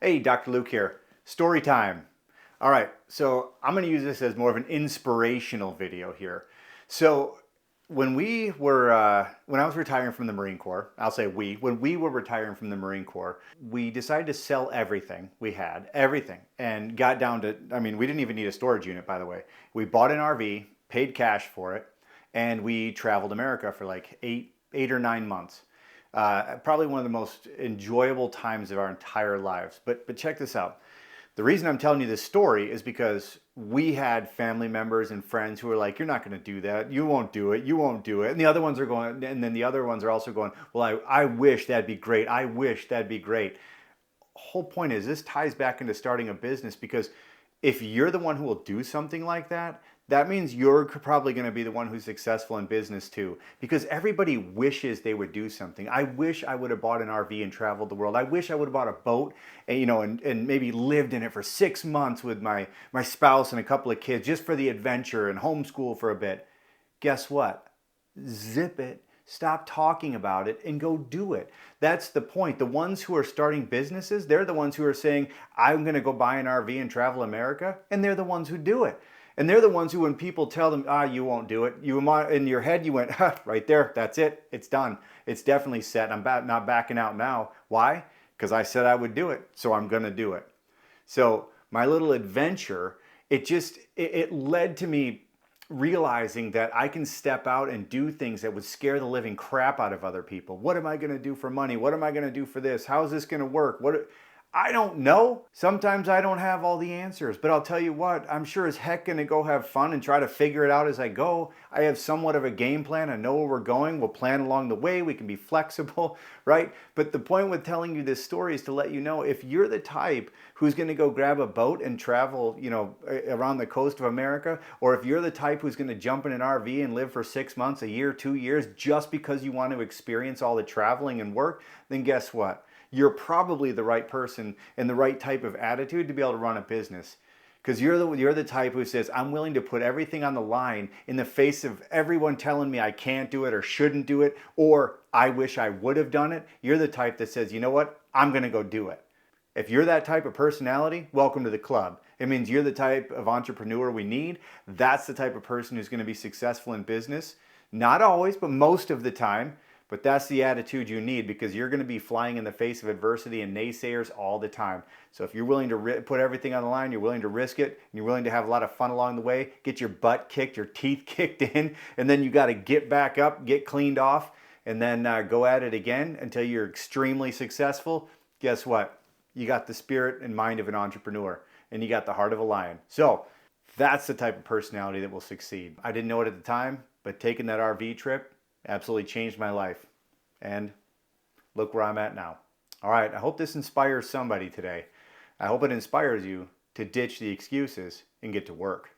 Hey, Dr. Luke here. Story time. All right, so I'm going to use this as more of an inspirational video here. So when I was retiring from the Marine Corps, I'll say when we were retiring from the Marine Corps, we decided to sell everything we had, everything, and got down to, we didn't even need a storage unit, by the way. We bought an RV, paid cash for it, and we traveled America for like eight or 9 months. Probably one of the most enjoyable times of our entire lives. But check this out. The reason I'm telling you this story is because we had family members and friends who were like, "You're not going to do that. You won't do it. You won't do it." And the other ones are going, and then the other ones are also going, "Well, I wish that'd be great. I wish that'd be great." Whole point is this ties back into starting a business, because if you're the one who will do something like that, that means you're probably going to be the one who's successful in business too, because everybody wishes they would do something. I wish I would have bought an RV and traveled the world. I wish I would have bought a boat and and maybe lived in it for 6 months with my spouse and a couple of kids just for the adventure, and homeschool for a bit. Guess what? Zip it. Stop talking about it and go do it. That's the point. The ones who are starting businesses, they're the ones who are saying, "I'm going to go buy an RV and travel America." And they're the ones who do it. And they're the ones who, when people tell them, "You won't do it," in your head, you went, right there, that's it. It's done. It's definitely set. I'm not backing out now. Why? Because I said I would do it. So I'm going to do it. So my little adventure, it led to me realizing that I can step out and do things that would scare the living crap out of other people. What am I going to do for money? What am I going to do for this? How is this going to work? I don't know. Sometimes I don't have all the answers, but I'll tell you what, I'm sure as heck going to go have fun and try to figure it out as I go. I have somewhat of a game plan. I know where we're going. We'll plan along the way. We can be flexible, right? But the point with telling you this story is to let you know, if you're the type who's going to go grab a boat and travel, around the coast of America, or if you're the type who's going to jump in an RV and live for 6 months, a year, 2 years, just because you want to experience all the traveling and work, then guess what? You're probably the right person and the right type of attitude to be able to run a business. Because you're the type who says, "I'm willing to put everything on the line in the face of everyone telling me I can't do it or shouldn't do it, or I wish I would have done it." You're the type that says, "You know what? I'm going to go do it." If you're that type of personality, welcome to the club. It means you're the type of entrepreneur we need. That's the type of person who's going to be successful in business. Not always, but most of the time. But that's the attitude you need, because you're going to be flying in the face of adversity and naysayers all the time. So if you're willing to put everything on the line, you're willing to risk it, and you're willing to have a lot of fun along the way, get your butt kicked, your teeth kicked in, and then you got to get back up, get cleaned off, and then go at it again until you're extremely successful, guess what? You got the spirit and mind of an entrepreneur, and you got the heart of a lion. So that's the type of personality that will succeed. I didn't know it at the time, but taking that RV trip absolutely changed my life. And look where I'm at now. All right, I hope this inspires somebody today. I hope it inspires you to ditch the excuses and get to work.